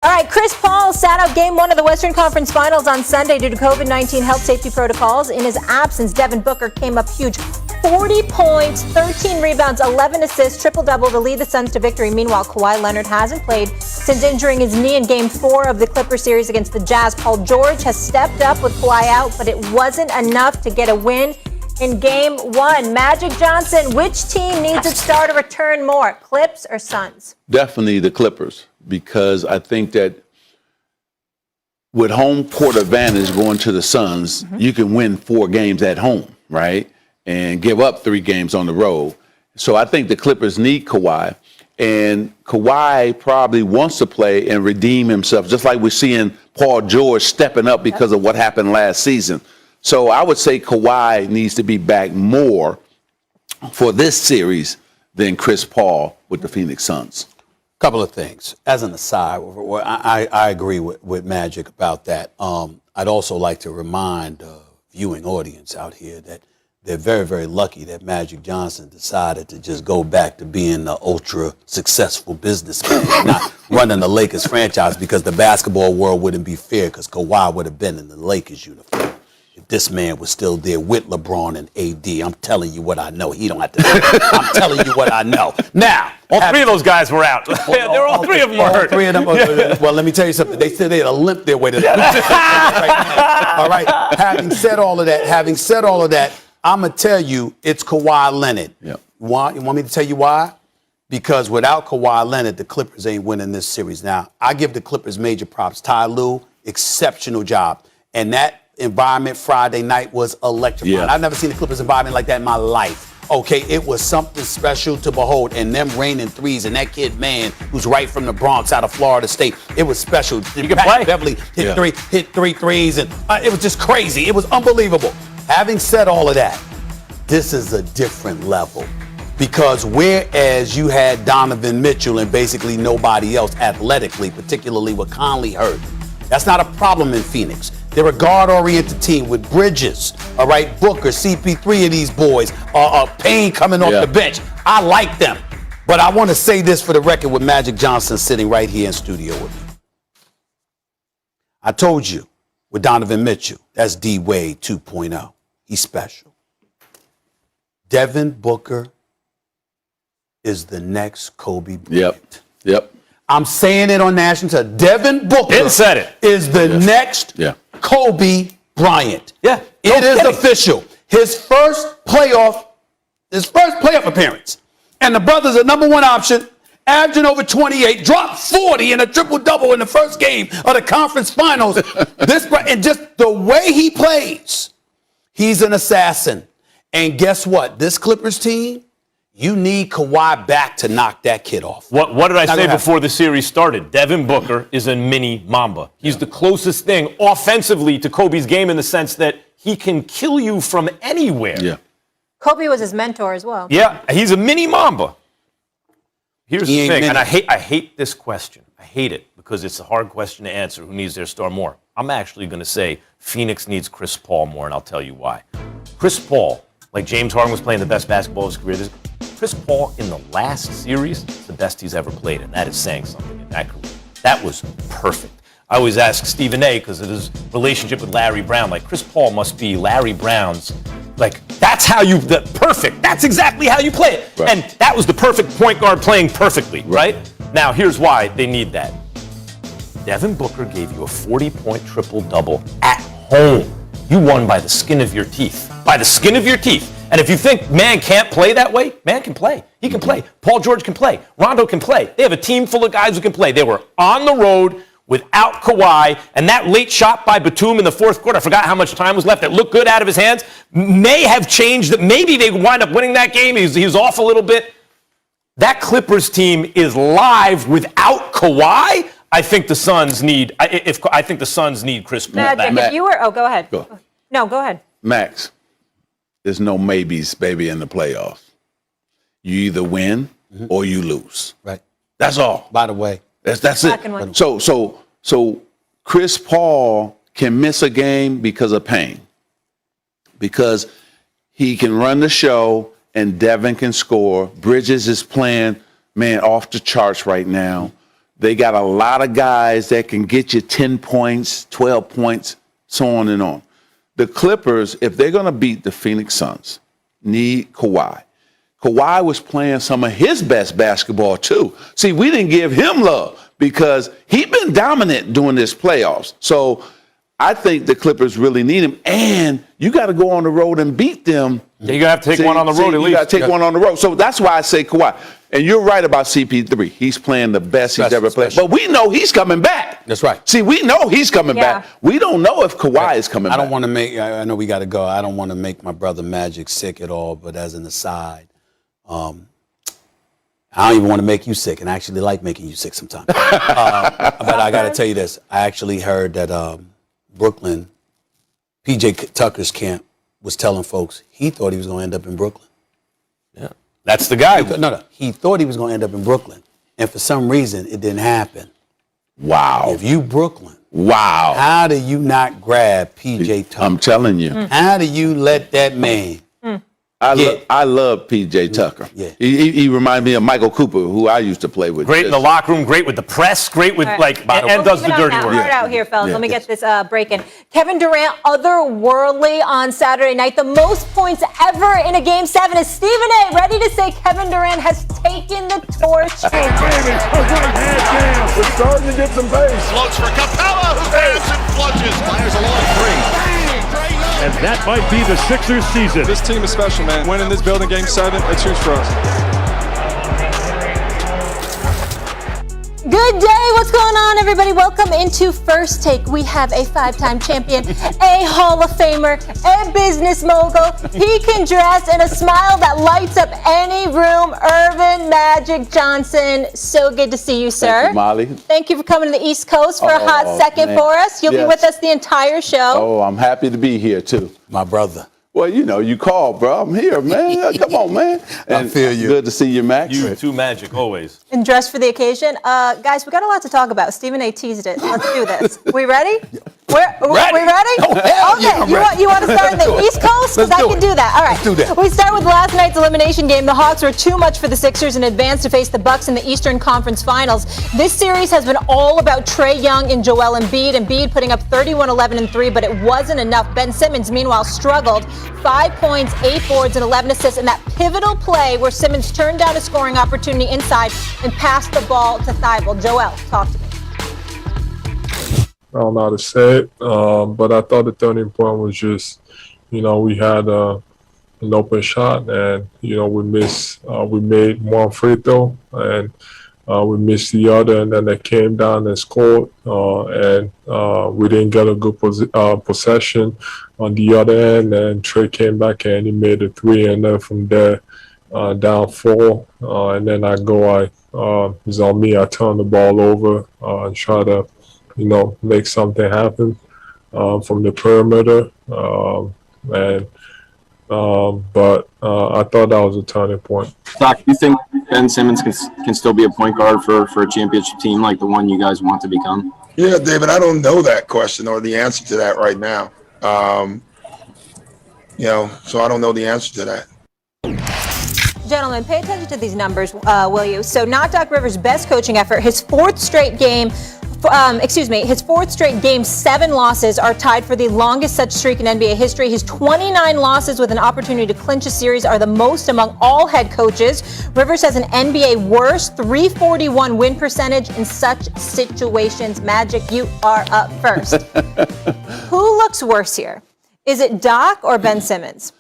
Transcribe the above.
All right, Chris Paul sat out Game 1 of the Western Conference Finals on Sunday due to COVID-19 health safety protocols. In his absence, Devin Booker came up huge. 40 points, 13 rebounds, 11 assists, triple-double to lead the Suns to victory. Meanwhile, Kawhi Leonard hasn't played since injuring his knee in Game 4 of the Clippers series against the Jazz. Paul George has stepped up with Kawhi out, but it wasn't enough to get a win in Game 1. Magic Johnson, which team needs its star to return more, Clips or Suns? Definitely the Clippers, because I think that with home court advantage going to the Suns, you can win 4 games at home, right? And give up 3 games on the road. So I think the Clippers need Kawhi. And Kawhi probably wants to play and redeem himself, just like we're seeing Paul George stepping up because of what happened last season. So I would say Kawhi needs to be back more for this series than Chris Paul with the Phoenix Suns. Couple of things. As an aside, I agree with Magic about that. I'd also like to remind the viewing audience out here that they're very, very lucky that Magic Johnson decided to just go back to being the ultra successful businessman, not running the Lakers franchise, because the basketball world wouldn't be fair, because Kawhi would have been in the Lakers uniform if this man was still there with LeBron and AD. I'm telling you what I know. He don't have to know. I'm telling you what I know. Now, all 3 of those guys were out. They're all 3 of them were hurt. 3 of them. Well, let me tell you something. They said they had to limp their way to that. Right. All right. Having said all of that, I'm going to tell you it's Kawhi Leonard. Yep. You want me to tell you why? Because without Kawhi Leonard, the Clippers ain't winning this series. Now, I give the Clippers major props. Ty Lue, exceptional job. And that environment Friday night was electrifying. Yeah. I've never seen the Clippers environment like that in my life. Okay, it was something special to behold. And them raining threes and that kid, man, who's right from the Bronx out of Florida State, it was special. You can play. Beverly hit 3 threes, and it was just crazy. It was unbelievable. Having said all of that, this is a different level, because whereas you had Donovan Mitchell and basically nobody else athletically, particularly with Conley hurt, that's not a problem in Phoenix. They're a guard-oriented team with Bridges, all right, Booker, CP3 of these boys, Payne coming off the bench. I like them. But I want to say this for the record with Magic Johnson sitting right here in studio with me. I told you with Donovan Mitchell, that's D-Wade 2.0. He's special. Devin Booker is the next Kobe Bryant. Yep. I'm saying it on national television. Devin Booker is the next Kobe Bryant. Yeah. It is official. His first playoff appearance. And the brother's a number 1 option, averaging over 28, dropped 40 in a triple-double in the first game of the conference finals. And just the way he plays, he's an assassin. And guess what? This Clippers team, you need Kawhi back to knock that kid off. What did I say before the series started? Devin Booker is a mini Mamba. He's the closest thing offensively to Kobe's game in the sense that he can kill you from anywhere. Yeah. Kobe was his mentor as well. Yeah, he's a mini Mamba. Here's the thing, and I hate this question. I hate it because it's a hard question to answer. Who needs their star more? I'm actually going to say Phoenix needs Chris Paul more, and I'll tell you why. Chris Paul, like James Harden was playing the best basketball of his career, Chris Paul in the last series, the best he's ever played, and that is saying something in that career. That was perfect. I always ask Stephen A, because of his relationship with Larry Brown, like Chris Paul must be Larry Brown's, like that's how you, perfect. That's exactly how you play it. Right. And that was the perfect point guard playing perfectly, right? Now, here's why they need that. Devin Booker gave you a 40-point triple-double at home. You won by the skin of your teeth. By the skin of your teeth. And if you think man can't play that way, man can play. He can play. Paul George can play. Rondo can play. They have a team full of guys who can play. They were on the road without Kawhi, and that late shot by Batum in the fourth quarter, I forgot how much time was left, it looked good out of his hands, may have changed that. Maybe they wind up winning that game. He was off a little bit. That Clippers team is live without Kawhi. I think the Suns need. I think the Suns need Chris Paul back. If you were, go ahead. No, go ahead. Max, there's no maybes, baby, in the playoffs. You either win or you lose. Right. That's all. By the way, that's it. So Chris Paul can miss a game because of pain, because he can run the show and Devin can score. Bridges is playing, man, off the charts right now. They got a lot of guys that can get you 10 points, 12 points, so on and on. The Clippers, if they're going to beat the Phoenix Suns, need Kawhi. Kawhi was playing some of his best basketball, too. See, we didn't give him love because he's been dominant during this playoffs. So I think the Clippers really need him. And you got to go on the road and beat them. Yeah, you're going to have to take one on the road at least. You got to take one on the road. So that's why I say Kawhi. And you're right about CP3. He's playing the best he's ever played. But we know he's coming back. That's right. See, we know he's coming back. We don't know if Kawhi is coming back. I don't want to make, I know we got to go. I don't want to make my brother Magic sick at all. But as an aside, I don't even want to make you sick. And I actually like making you sick sometimes. But I got to tell you this. I actually heard that Brooklyn, PJ Tucker's camp, was telling folks he thought he was going to end up in Brooklyn. Yeah. That's the guy. He thought he was going to end up in Brooklyn. And for some reason, it didn't happen. Wow. If you Brooklyn, wow. How do you not grab PJ Tucker? I'm telling you. How do you let that man? I love P.J. Tucker. Yeah. He reminded me of Michael Cooper, who I used to play with. Great in the locker room, great with the press, great with, and does the dirty work. Hard out here, fellas. Let me get this breaking. Kevin Durant, otherworldly on Saturday night. The most points ever in a Game 7. Is Stephen A. ready to say Kevin Durant has taken the torch? Oh, baby, a right-hand jam. We're starting to get some pace. Floats for Capella, who grabs and flushes. Fires a long three. And that might be the Sixers season. This team is special, man. Winning this building, Game 7, it's huge for us. Good day. What's going on, everybody? Welcome into First Take. We have a 5-time champion, a Hall of Famer, a business mogul. He can dress in a smile that lights up any room. Irvin Magic Johnson. So good to see you, sir. Thank you, Molly. Thank you for coming to the East Coast for a hot second for us. You'll be with us the entire show. Oh, I'm happy to be here, too. My brother. Well, you know, you called, bro. I'm here, man. Come on, man. And I feel you. Good to see you, Max. You too, Magic, always. And dressed for the occasion. Guys, we got a lot to talk about. Stephen A. teased it. Let's do this. We ready? We ready? Oh, hell yeah, I'm ready. You want to start in the East Coast? Because I can do that. All right. Let's do that. We start with last night's elimination game. The Hawks were too much for the Sixers and advanced to face the Bucks in the Eastern Conference Finals. This series has been all about Trae Young and Joel Embiid. Embiid putting up 31, 11, and 3, but it wasn't enough. Ben Simmons, meanwhile, struggled. 5 points, 8 boards, and 11 assists in that pivotal play where Simmons turned down a scoring opportunity inside and passed the ball to Thibault. Joel, talk to me. I don't know how to say it, but I thought the turning point was just, we had an open shot, and we made one free throw, and we missed the other, and then they came down and scored, and we didn't get a good possession on the other end, and Trae came back and he made a 3, and then from there down 4, and then it's on me. I turn the ball over and try to make something happen from the perimeter. But I thought that was a turning point. Doc, do you think Ben Simmons can still be a point guard for a championship team like the one you guys want to become? Yeah, David, I don't know that question or the answer to that right now. So I don't know the answer to that. Gentlemen, pay attention to these numbers, will you? So not Doc Rivers' best coaching effort. His fourth straight Game 7 losses are tied for the longest such streak in NBA history. His 29 losses with an opportunity to clinch a series are the most among all head coaches. Rivers has an NBA worst 341 win percentage in such situations. Magic, you are up first. Who looks worse here? Is it Doc or Ben Simmons?